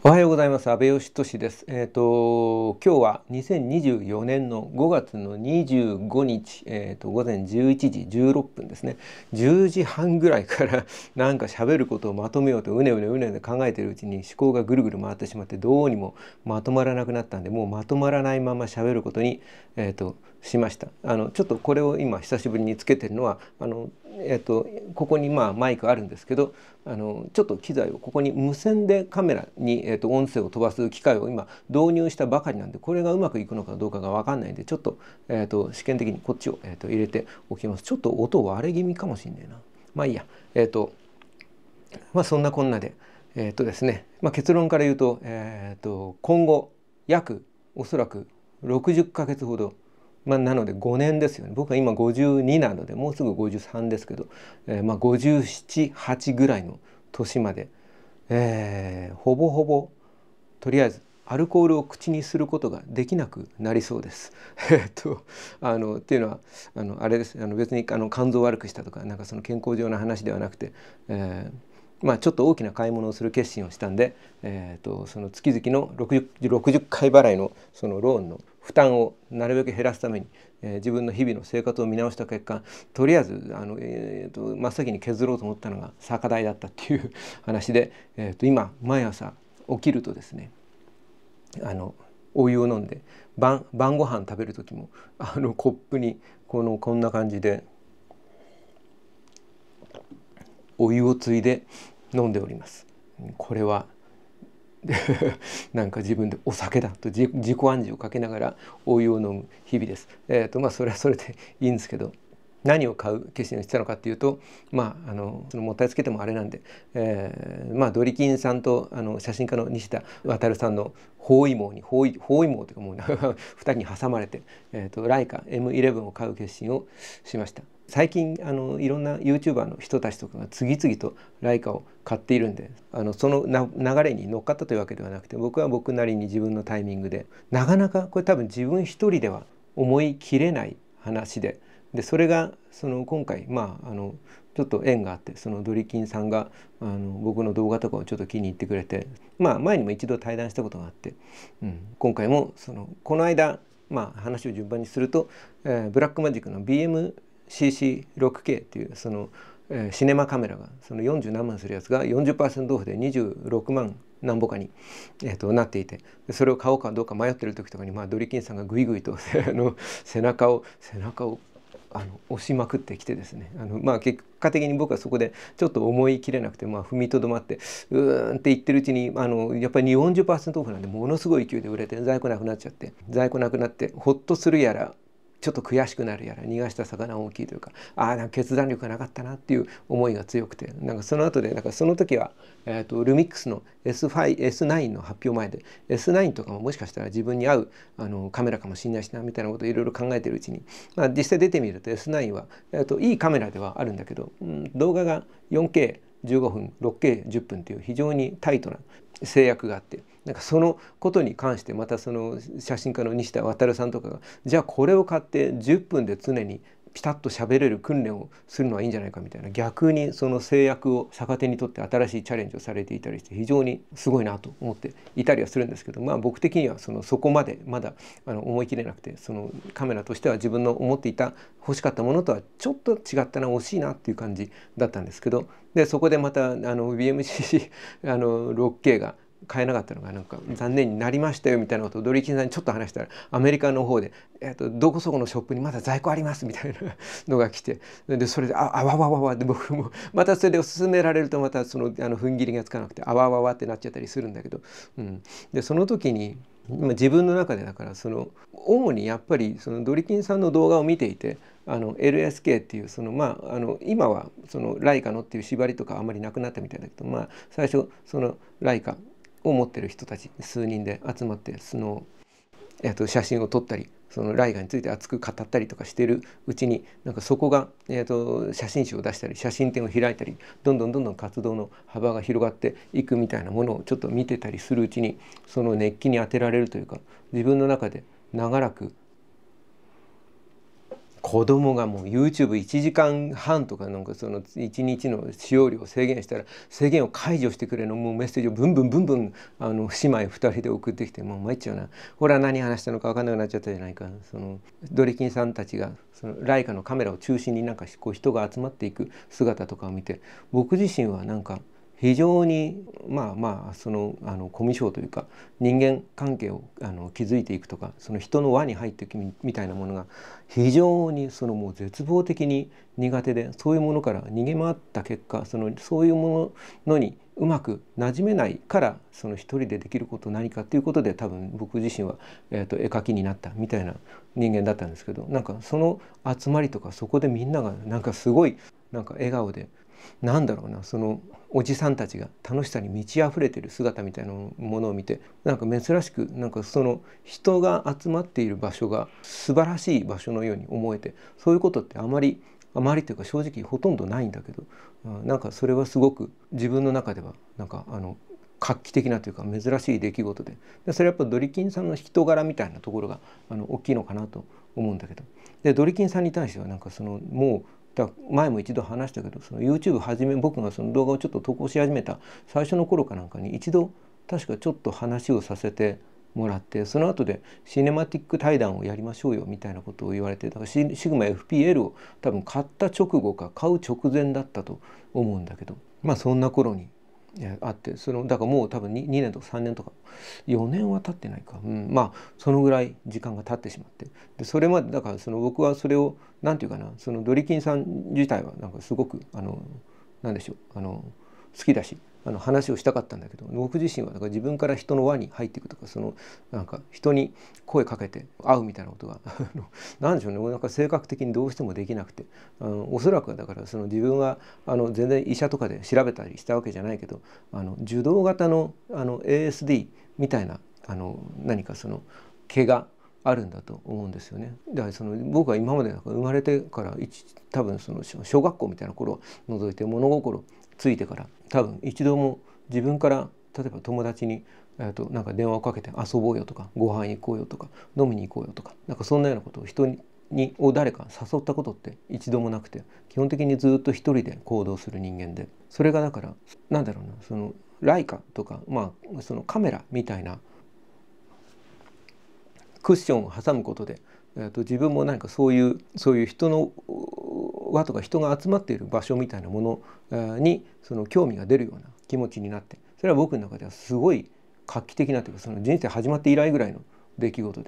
おはようございます。安倍義俊です。今日は2024年の5月の25日、午前11時16分ですね。10時半ぐらいからなんか喋ることをまとめようとうねうね考えているうちに思考がぐるぐる回ってしまってどうにもまとまらなくなったんで、もうまとまらないまま喋ることに、しました。ちょっとこれを今久しぶりにつけてるのはここにマイクあるんですけど、ちょっと機材をここに無線でカメラに、音声を飛ばす機械を今導入したばかりなんで、これがうまくいくのかどうかが分かんないんで、ちょっと、試験的にこっちを、入れておきます。ちょっと音割れ気味かもしれないな。まあいいや。そんなこんなでですね、結論から言うと、今後約おそらく60ヶ月ほど、なので5年ですよね。僕は今52なのでもうすぐ53ですけど、57、8ぐらいの年まで、ほぼほぼとりあえずアルコールを口にすることができなくなりそうです。っていうのはあれです。別に肝臓を悪くしたとかなんかその健康上の話ではなくて、ちょっと大きな買い物をする決心をしたんで、その月々の60回払いのそのローンの負担をなるべく減らすために、自分の日々の生活を見直した結果、とりあえず真っ先に削ろうと思ったのが酒代だったっていう話で、今毎朝起きるとですね、お湯を飲んで晩ご飯食べる時もコップにこんな感じでお湯をついで飲んでおります。これはなんか自分でお酒だと自己暗示をかけながらお湯を飲む日々です。それはそれでいいんですけど、何を買う決心をしたのかっていうと、そのもったいつけてもあれなんで、ドリキンさんと写真家の西田渉さんの包囲網というかもう2人に挟まれて、ライカ M11 を買う決心をしました。最近いろんな YouTuber の人たちとかが次々とライカを買っているんで、その流れに乗っかったというわけではなくて、僕は僕なりに自分のタイミングで、なかなかこれ多分自分一人では思い切れない話で、それが今回ちょっと縁があって、そのドリキンさんが僕の動画とかをちょっと気に入ってくれて、前にも一度対談したことがあって、今回もこの間話を順番にすると、ブラックマジックの BMCC6K っていうシネマカメラが40何万するやつが 40% オフで26万何ぼかに、なっていて、それを買おうかどうか迷ってる時とかに、ドリキンさんがグイグイと背中を押しまくってきてですね、結果的に僕はそこでちょっと思い切れなくて、踏みとどまってって言ってるうちにやっぱり 40% オフなんでものすごい勢いで売れて在庫なくなっちゃって、ほっとするやらちょっと悔しくなるやら、逃がした魚大きいというか、なんか決断力がなかったなっていう思いが強くて、なんかその後でその時は、ルミックスの S9 の発表前で S9 とかももしかしたら自分に合うカメラかもしれないしなみたいなことをいろいろ考えてるうちに、実際出てみると S9 は、いいカメラではあるんだけど、動画が 4K15 分 6K10 分っていう非常にタイトな制約があって、なんかそのことに関してまたその写真家の西田渉さんとかが、じゃあこれを買って10分で常にピタッと喋れる訓練をするのはいいんじゃないかみたいな、逆にその制約を逆手にとって新しいチャレンジをされていたりして、非常にすごいなと思っていたりはするんですけど、僕的にはそこまでまだ思い切れなくて、そのカメラとしては自分の思っていた欲しかったものとはちょっと違ったな、惜しいなっていう感じだったんですけど、でそこでまたBMC6K が買えなかったのがなんか残念になりましたよみたいなことをドリキンさんにちょっと話したら、アメリカの方で、どこそこのショップにまだ在庫ありますみたいなのが来て、でそれであわわわわって、僕もまたそれで勧められるとまた踏ん切りがつかなくてあわわわってなっちゃったりするんだけど、でその時に自分の中でだから主にやっぱりドリキンさんの動画を見ていて、LSK っていう今はライカのっていう縛りとかあんまりなくなったみたいだけど、最初ライカを持ってる人たち数人で集まって写真を撮ったり、ライガについて熱く語ったりとかしているうちに、なんかそこが、写真集を出したり写真展を開いたり、どんどん活動の幅が広がっていくみたいなものをちょっと見てたりするうちに、その熱気に当てられるというか、自分の中で長らく子供がもう YouTube1 時間半とかなんかその1日の使用量を制限したら制限を解除してくれのもうメッセージをブンブンブンブン姉妹2人で送ってきてもう参っちゃうな。これは何話したのか分かんなくなっちゃったじゃないか。そのドリキンさんたちがそのライカのカメラを中心になんかこう人が集まっていく姿とかを見て僕自身はなんか非常にそのコミュ障というか人間関係を築いていくとかその人の輪に入っていくみたいなものが非常にそのもう絶望的に苦手でそういうものから逃げ回った結果そういうものにうまく馴染めないからその一人でできること何かっていうことで多分僕自身は、絵描きになったみたいな人間だったんですけどなんかその集まりとかそこでみんながなんかすごいなんか笑顔でなんだろうなそのおじさんたちが楽しさに満ち溢れている姿みたいなものを見てなんか珍しくなんかその人が集まっている場所が素晴らしい場所のように思えてそういうことってあまりというか正直ほとんどないんだけどなんかそれはすごく自分の中ではなんか画期的なというか珍しい出来事でそれはやっぱドリキンさんの人柄みたいなところが大きいのかなと思うんだけどでドリキンさんに対してはなんかそのもう前も一度話したけどその YouTube 僕がその動画をちょっと投稿し始めた最初の頃かなんかに一度確かちょっと話をさせてもらってその後でシネマティック対談をやりましょうよみたいなことを言われてだからシグマ FPL を多分買った直後か買う直前だったと思うんだけどそんな頃にあってだからもう多分 2年とか3年とか4年は経ってないか、そのぐらい時間が経ってしまってでそれまでだから僕はそれを何て言うかなそのドリキンさん自体はなんかすごく何でしょう好きだし話をしたかったんだけど僕自身はだから自分から人の輪に入っていくとかなんか人に声かけて会うみたいなことが何でしょうねなんか性格的にどうしてもできなくておそらくだから自分は全然医者とかで調べたりしたわけじゃないけど受動型のASD みたいな何か毛があるんだと思うんですよね。だから僕は今まで生まれてから多分小学校みたいな頃を除いて物心ついてから多分一度も自分から例えば友達になんか電話をかけて遊ぼうよとかご飯行こうよとか飲みに行こうよとかなんかそんなようなことを人に誰か誘ったことって一度もなくて基本的にずっと一人で行動する人間でそれがだからなんだろうなライカとかカメラみたいなクッションを挟むことで自分も何かそういう人の輪とか人が集まっている場所みたいなものに興味が出るような気持ちになってそれは僕の中ではすごい画期的なというか人生始まって以来ぐらいの出来事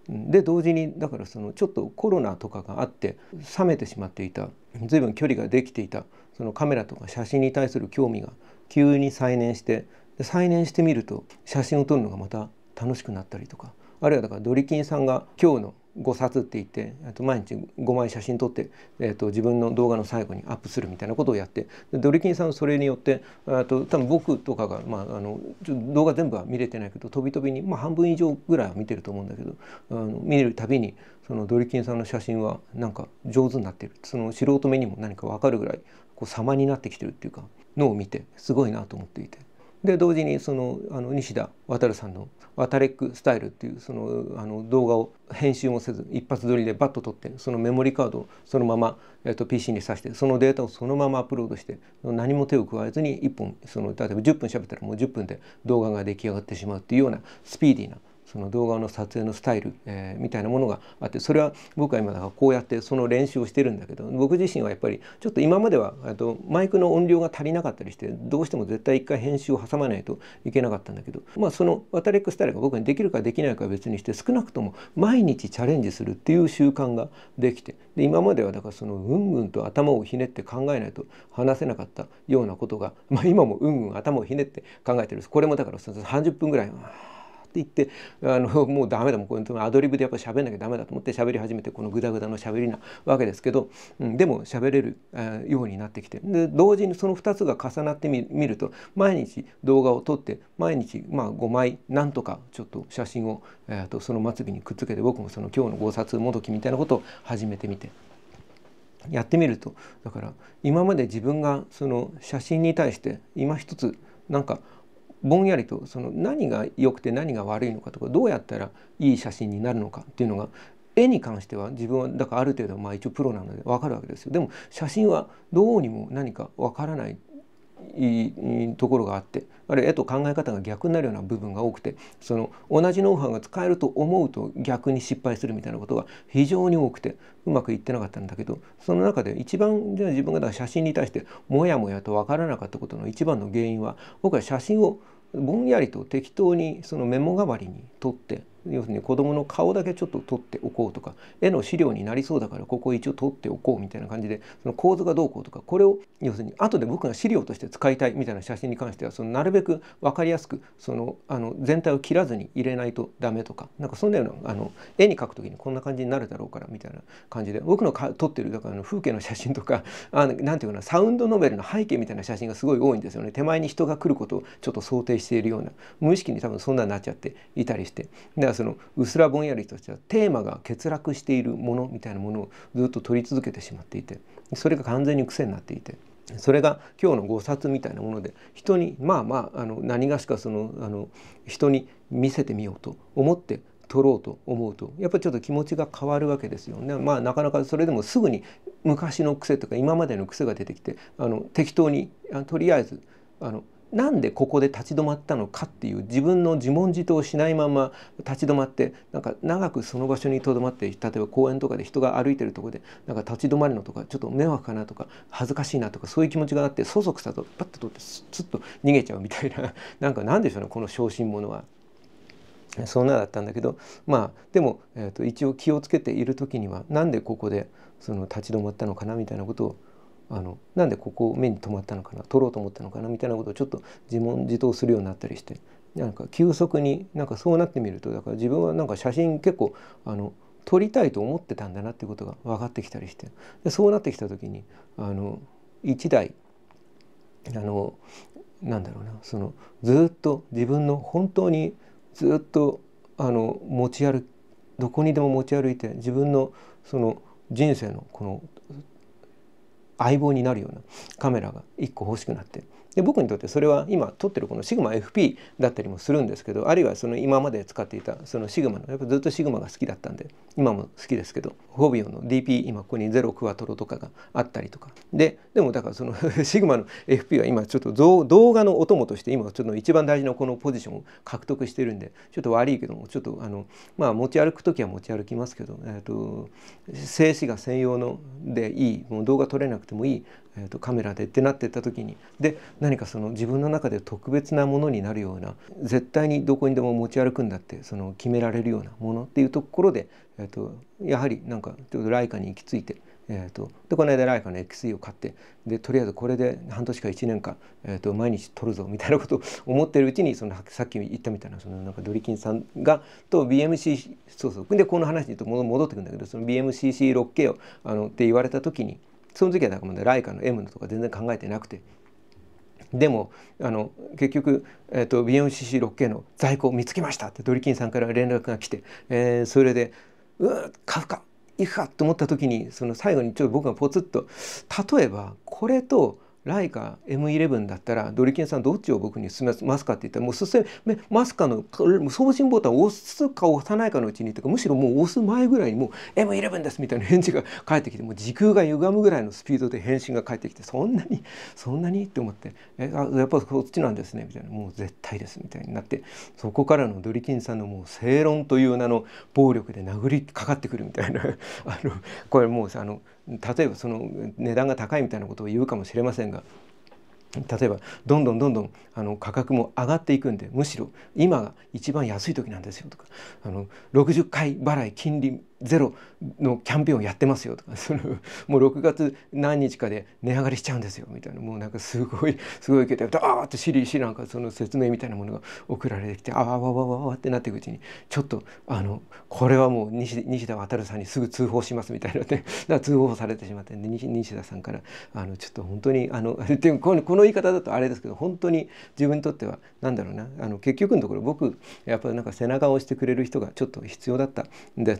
で同時にだからちょっとコロナとかがあって冷めてしまっていた随分距離ができていたカメラとか写真に対する興味が急に再燃してみると写真を撮るのがまた楽しくなったりとかあるいはだからドリキンさんが今日の5冊って言って毎日5枚写真撮って、自分の動画の最後にアップするみたいなことをやってドリキンさんそれによって多分僕とかが、動画全部は見れてないけど飛びに、半分以上ぐらいは見てると思うんだけど見るたびにドリキンさんの写真はなんか上手になってる素人目にも何か分かるぐらい様になってきてるっていうかのを見てすごいなと思っていて。で同時に西田渉さんの「ワタレックスタイル」っていう動画を編集もせず一発撮りでバッと撮ってメモリカードをそのまま、PC に挿してそのデータをそのままアップロードして何も手を加えずに1本例えば10分喋ったらもう10分で動画が出来上がってしまうっていうようなスピーディーな動画の撮影のスタイル、みたいなものがあってそれは僕は今だからこうやってその練習をしてるんだけど僕自身はやっぱりちょっと今まではマイクの音量が足りなかったりしてどうしても絶対一回編集を挟まないといけなかったんだけどワタレックスタイルが僕にできるかできないかは別にして少なくとも毎日チャレンジするっていう習慣ができてで今まではだからうんうんと頭をひねって考えないと話せなかったようなことが、今もうんうん頭をひねって考えてるこれもだから30分ぐらいって言ってもうダメだもんこういうアドリブでやっぱ喋んなきゃダメだと思って喋り始めてこのグダグダの喋りなわけですけど、でも喋れるようになってきてで同時にその2つが重なってみると毎日動画を撮って毎日5枚なんとかちょっと写真をその末尾にくっつけて僕も今日の5冊もどきみたいなことを始めてみて。やってみるとだから今まで自分が写真に対して今一つなんかぼんやりと何が良くて何が悪いのかとかどうやったらいい写真になるのかっていうのが絵に関しては自分はだからある程度まあ一応プロなので分かるわけですよ。でも写真はどうにも何か分からないところがあって、あるいは絵と考え方が逆になるような部分が多くて、その同じノウハウが使えると思うと逆に失敗するみたいなことが非常に多くてうまくいってなかったんだけど、その中で一番じゃあ自分がだから写真に対してもやもやと分からなかったことの一番の原因は、僕は写真をぼんやりと適当にそのメモ代わりに撮って、要するに子供の顔だけちょっと撮っておこうとか、絵の資料になりそうだからここ一応撮っておこうみたいな感じで、その構図がどうこうとか、これを要するに後で僕が資料として使いたいみたいな写真に関しては、そのなるべく分かりやすくその全体を切らずに入れないとダメとか、なんかそんなような絵に描く時にこんな感じになるだろうからみたいな感じで、僕の撮ってるだから風景の写真とかなんていうかな、サウンドノベルの背景みたいな写真がすごい多いんですよね。手前に人が来ることをちょっと想定しているような、無意識に多分そんなになっちゃっていたりして、だからそのうすらぼんやりとしたテーマが欠落しているものみたいなものをずっと撮り続けてしまっていて、それが完全に癖になっていて、それが今日の5冊みたいなもので人に何がしか人に見せてみようと思って撮ろうと思うと、やっぱりちょっと気持ちが変わるわけですよね。なかなかそれでもすぐに昔の癖とか今までの癖が出てきて、適当にとりあえずなんでここで立ち止まったのかっていう自分の自問自答しないまま立ち止まって、なんか長くその場所にとどまって、例えば公園とかで人が歩いてるところでなんか立ち止まるのとかちょっと迷惑かなとか恥ずかしいなとか、そういう気持ちがあってそそくさとパッと取ってスッと逃げちゃうみたいななんでしょうね、この小心者は。そんなだったんだけど、でも、一応気をつけている時にはなんでここでその立ち止まったのかなみたいなことを、なんでここを目に留まったのかな、撮ろうと思ったのかなみたいなことをちょっと自問自答するようになったりして、なんか急速になんかそうなってみると、だから自分はなんか写真結構撮りたいと思ってたんだなっていうことが分かってきたりして、でそうなってきた時に一台なんだろうな、そのずっと自分の本当にずっと持ち歩どこにでも持ち歩いて自分のその人生のこの相棒になるようなカメラが1個欲しくなって、で僕にとってそれは今撮ってるこのシグマ FP だったりもするんですけど、あるいはその今まで使っていたそのシグマの、やっぱずっとシグマが好きだったんで今も好きですけど、フォビオの DP 今ここに0クワトロとかがあったりとかでもだからそのシグマの FP は今ちょっと動画のお供として今ちょっと一番大事なこのポジションを獲得してるんで、ちょっと悪いけどもちょっと持ち歩く時は持ち歩きますけど、静止画専用のでいい、もう動画撮れなくてもいいカメラでってなっていった時に、で何かその自分の中で特別なものになるような、絶対にどこにでも持ち歩くんだってその決められるようなものっていうところで、やはりなんかちょっとライカに行き着いて、でこの間ライカの XE を買って、でとりあえずこれで半年か1年間、毎日撮るぞみたいなことを思ってるうちに、そのさっき言ったみたいなそのなんかドリキンさんがと BMCC そうでこの話に戻ってくるんだけど、その BMCC6K をって言われた時に、その時はだからまだライカの M とか全然考えてなくて、でも結局、BMCC6K の在庫を見つけましたってドリキンさんから連絡が来て、それで買うか行くかと思った時に、その最後にちょっと僕がポツッと、例えばこれとライカ M11 だったらドリキンさんどっちを僕に勧めますかって言ったら、もう勧めますかの送信ボタンを押すか押さないかのうちにというか、むしろもう押す前ぐらいにもう M11 ですみたいな返事が返ってきて、もう時空が歪むぐらいのスピードで返信が返ってきて、そんなにって思って、やっぱこっちなんですねみたいな、もう絶対ですみたいになって、そこからのドリキンさんのもう正論という名の暴力で殴りかかってくるみたいなこれもう例えばその値段が高いみたいなことを言うかもしれませんが、例えばどんどん価格も上がっていくんで、むしろ今が一番安い時なんですよとか、60回払い金利ゼロのキャンペーンをやってますよとか、もう6月何日かで値上がりしちゃうんですよみたいな、もうなんかすごいけどダーッとシリなんかその説明みたいなものが送られてきて、あわってなっていくうちに、ちょっとこれはもう西田渉さんにすぐ通報しますみたいなね、だから通報されてしまって、西田さんからちょっと本当にでもこの言い方だとあれですけど、本当に自分にとってはなんだろうな、結局のところ僕やっぱりなんか背中を押してくれる人がちょっと必要だったん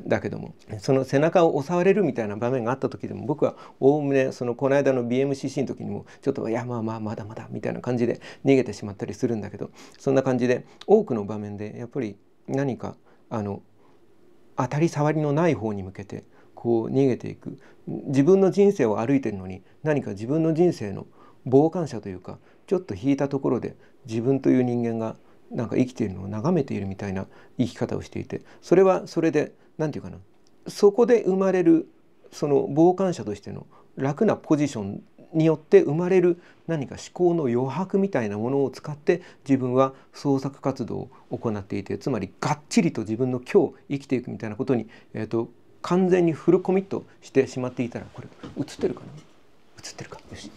だけども、その背中を押されるみたいな場面があった時でも、僕はおおむねこの間の BMCC の時にもちょっとまだみたいな感じで逃げてしまったりするんだけど、そんな感じで多くの場面でやっぱり何か当たり障りのない方に向けてこう逃げていく。自分の人生を歩いてるのに何か自分の人生の傍観者というかちょっと引いたところで自分という人間がなんか生きているのを眺めているみたいな生き方をしていて、それはそれで何て言うかな、そこで生まれるその傍観者としての楽なポジションによって生まれる何か思考の余白みたいなものを使って自分は創作活動を行っていて、つまりがっちりと自分の今日生きていくみたいなことに、完全にフルコミットしてしまっていたら、これ映ってるかな、映ってるか、よし、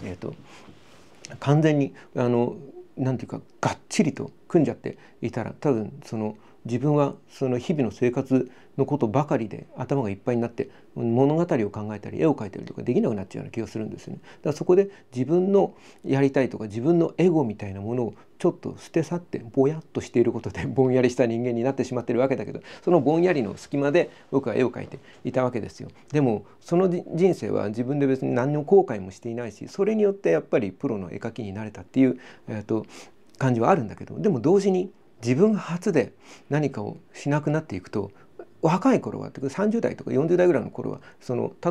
完全になんていうかがっちりと組んじゃっていたら、多分その自分はその日々の生活のことばかりで頭がいっぱいになって物語を考えたり絵を描いたりとかできなくなっちゃうような気がするんですよね。だからそこで自分のやりたいとか自分のエゴみたいなものをちょっと捨て去ってぼやっとしていることでぼんやりした人間になってしまっているわけだけど、そのぼんやりの隙間で僕は絵を描いていたわけですよ。でもその人生は自分で別に何の後悔もしていないし、それによってやっぱりプロの絵描きになれたっていう、感じはあるんだけど、でも同時に自分初で何かをしなくなっていくと、若い頃は30代とか40代ぐらいの頃は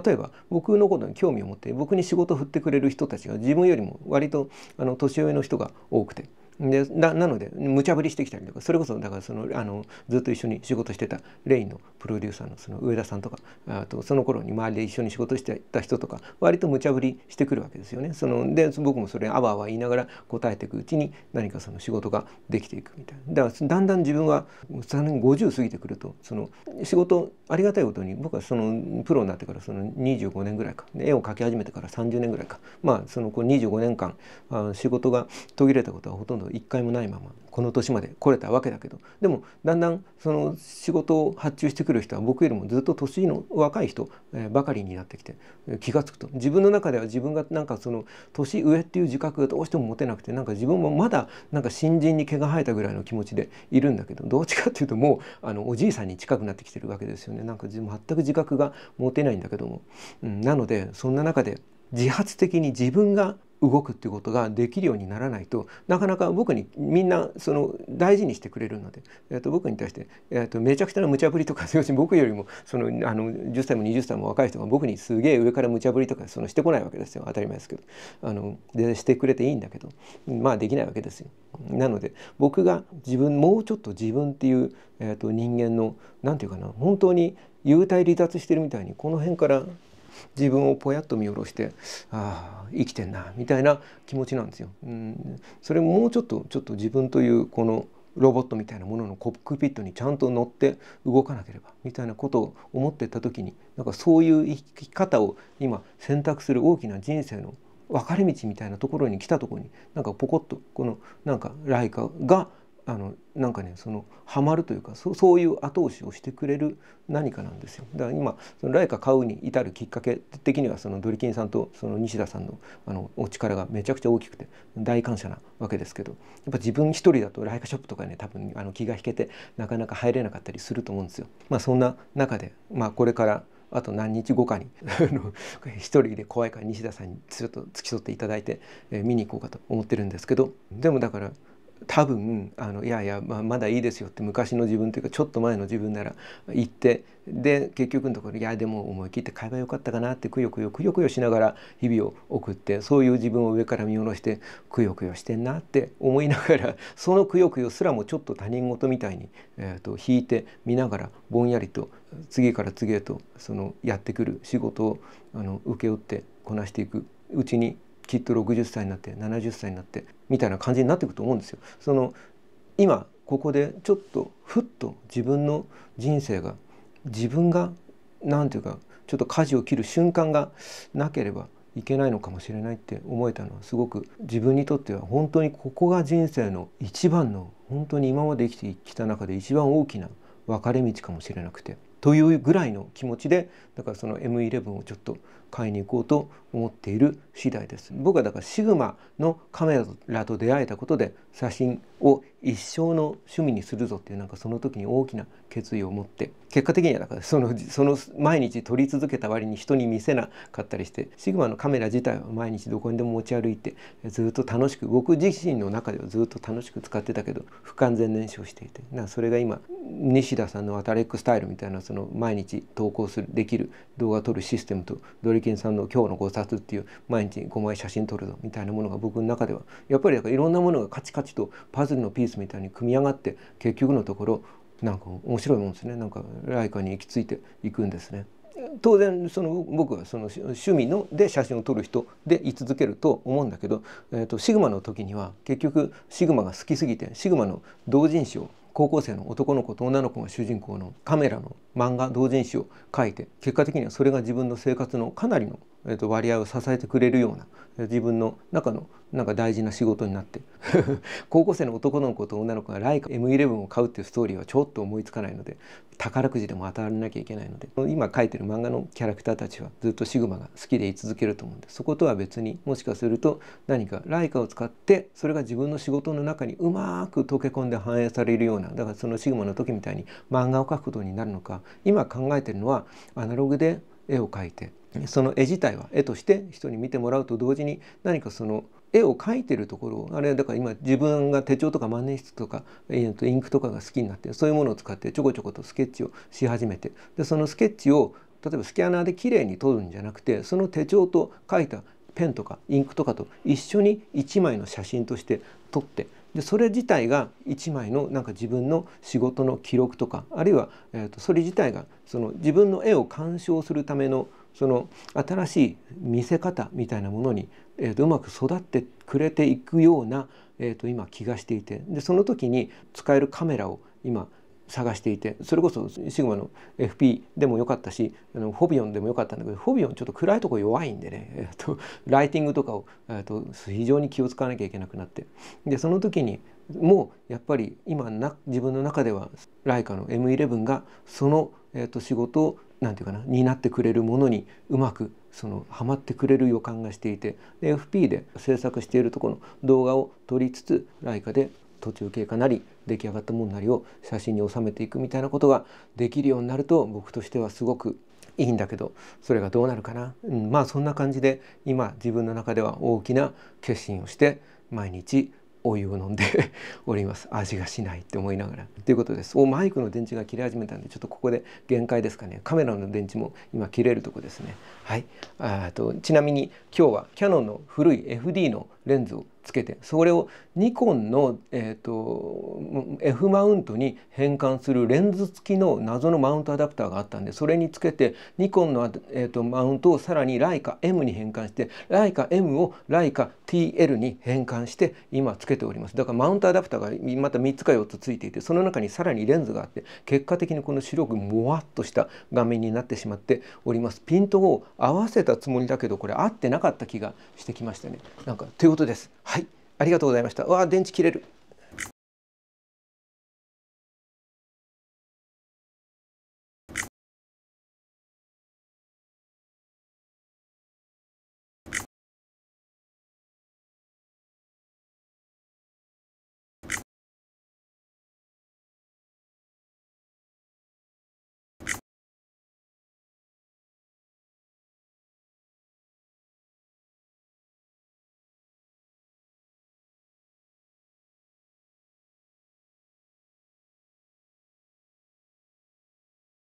例えば僕のことに興味を持って僕に仕事を振ってくれる人たちが自分よりも割と年上の人が多くて、でなので無茶ぶりしてきたりとか、それこそだからずっと一緒に仕事してたレインのプロデューサーの上田さんとか、あとその頃に周りで一緒に仕事してた人とか割と無茶ぶりしてくるわけですよね。で僕もそれあわあわ言いながら答えていくうちに何か仕事ができていくみたいな。だからだんだん自分は50過ぎてくると仕事ありがたいことに僕はプロになってから25年ぐらいか、絵を描き始めてから30年ぐらいか、まあ25年間仕事が途切れたことはほとんど一回もないままこの年まで来れたわけだけど、でもだんだん仕事を発注してくる人は僕よりもずっと年の若い人ばかりになってきて、気が付くと自分の中では自分がなんか年上っていう自覚がどうしても持てなくて、なんか自分もまだなんか新人に毛が生えたぐらいの気持ちでいるんだけど、どっちかっていうともうおじいさんに近くなってきてるわけですよね。なんか全く自覚が持てないんだけども、なのでそんな中で自発的に自分が動くっていうことができるようにならないと、なかなか僕にみんな大事にしてくれるので、僕に対して、めちゃくちゃな無茶ぶりとか、要するに僕よりも10歳も20歳も若い人が僕にすげえ上から無茶ぶりとかしてこないわけですよ。当たり前ですけどでしてくれていいんだけど、まあできないわけですよ。なので僕がもうちょっと自分っていう、人間のなんていうかな、本当に幽体離脱してるみたいにこの辺から自分をぽやっと見下ろして、ああ生きてんなみたいな気持ちなんですよ。それもうちょっと自分というこのロボットみたいなもののコックピットにちゃんと乗って動かなければみたいなことを思っていった時に、なんかそういう生き方を今選択する大きな人生の分かれ道みたいなところに来たところに、なんかポコッとこのなんかライカがなんかねハマるというか、そういう後押しをしてくれる何かなんですよ。だから今ライカ買うに至るきっかけ的にはドリキンさんと西田さんのお力がめちゃくちゃ大きくて大感謝なわけですけど、やっぱ自分一人だとライカショップとかね多分気が引けてなかなか入れなかったりすると思うんですよ。まあそんな中でこれからあと何日後かに一人で怖いから西田さんにちょっと付き添っていただいて、見に行こうかと思ってるんですけど、でもだから多分いやいや、まだいいですよって昔の自分というかちょっと前の自分なら言って、で結局のところいやでも思い切って買えばよかったかなってくよくよしながら日々を送って、そういう自分を上から見下ろしてくよくよしてんなって思いながら、そのくよくよすらもちょっと他人事みたいに、引いて見ながらぼんやりと次から次へとやってくる仕事を請け負ってこなしていくうちに、きっと60歳になって70歳になってみたいな感じになっていくと思うんですよ。今ここでちょっとふっと自分の人生が自分がなんていうかちょっと舵を切る瞬間がなければいけないのかもしれないって思えたのは、すごく自分にとっては本当にここが人生の一番の、本当に今まで生きてきた中で一番大きな分かれ道かもしれなくてというぐらいの気持ちで、だからM11をちょっと買いに行こうと思っている次第です。僕はだからシグマのカメラと出会えたことで写真を一生の趣味にするぞっていう、なんかその時に大きな決意を持って、結果的にはだからその毎日撮り続けた割に人に見せなかったりして、シグマのカメラ自体は毎日どこにでも持ち歩いてずっと楽しく、僕自身の中ではずっと楽しく使ってたけど不完全燃焼していて、それが今西田さんのアタレックスタイルみたいな、その毎日投稿できる動画を撮るシステムと、ドリキンさんの今日の5冊っていう毎日5枚写真撮るぞみたいなものが僕の中ではやっぱりいろんなものがカチカチとパズルのピースみたいに組み上がって、結局のところなんか面白いもんですね。なんかライカに行き着いていくんですね。当然僕はその趣味で写真を撮る人で居続けると思うんだけど、シグマの時には結局シグマが好きすぎて、シグマの同人誌を、高校生の男の子と女の子が主人公のカメラの漫画同人誌を書いて、結果的にはそれが自分の生活のかなりの割合を支えてくれるような、自分の中のなんか大事な仕事になって高校生の男の子と女の子がライカ M11 を買うっていうストーリーはちょっと思いつかないので、宝くじでも当たらなきゃいけないので、今書いてる漫画のキャラクターたちはずっとシグマが好きでい続けると思うんで、そことは別にもしかすると何かライカを使ってそれが自分の仕事の中にうまく溶け込んで反映されるような、だからそのシグマの時みたいに漫画を描くことになるのか、今考えてるのはアナログで絵を描いて、その絵自体は絵として人に見てもらうと同時に、何かその絵を描いてるところを、あれだから今自分が手帳とか万年筆とかインクとかが好きになって、そういうものを使ってちょこちょことスケッチをし始めて、でそのスケッチを例えばスキャナーできれいに撮るんじゃなくて、その手帳と描いたペンとかインクとかと一緒に一枚の写真として撮って、でそれ自体が一枚のなんか自分の仕事の記録とか、あるいは、それ自体がその自分の絵を鑑賞するためのその新しい見せ方みたいなものに、うまく育ってくれていくような、今気がしていて、でその時に使えるカメラを今探していて、それこそシグマの FP でもよかったし、フォビオンでもよかったんだけど、フォビオンちょっと暗いとこ弱いんでね、ライティングとかを、非常に気を使わなきゃいけなくなって、でその時にもうやっぱり今自分の中ではライカの M11 がその、仕事をなんていうかな担ってくれるものにうまくはまってくれる予感がしていて、で FP で制作しているところの動画を撮りつつ、ライカで途中経過なり出来上がったものなりを写真に収めていくみたいなことができるようになると、僕としてはすごくいいんだけど、それがどうなるかな、まあそんな感じで今自分の中では大きな決心をして毎日お湯を飲んでおります。味がしないって思いながらということです。マイクの電池が切れ始めたんで、ちょっとここで限界ですかね。カメラの電池も今切れるとこですね。はい。ちなみに今日はキヤノンの古い FD のレンズをつけて、それをニコンの、F マウントに変換するレンズ付きの謎のマウントアダプターがあったんで、それにつけてニコンの、マウントをさらにライカ M に変換して、ライカ M をライカ TL に変換して今つけております。だからマウントアダプターがまた3つか4つついていて、その中にさらにレンズがあって、結果的にこの白くもわっとした画面になってしまっております。ピントを合わせたつもりだけど、これ合ってなかった気がしてきましたね。なんかということです。はい、ありがとうございました。わあ、電池切れる。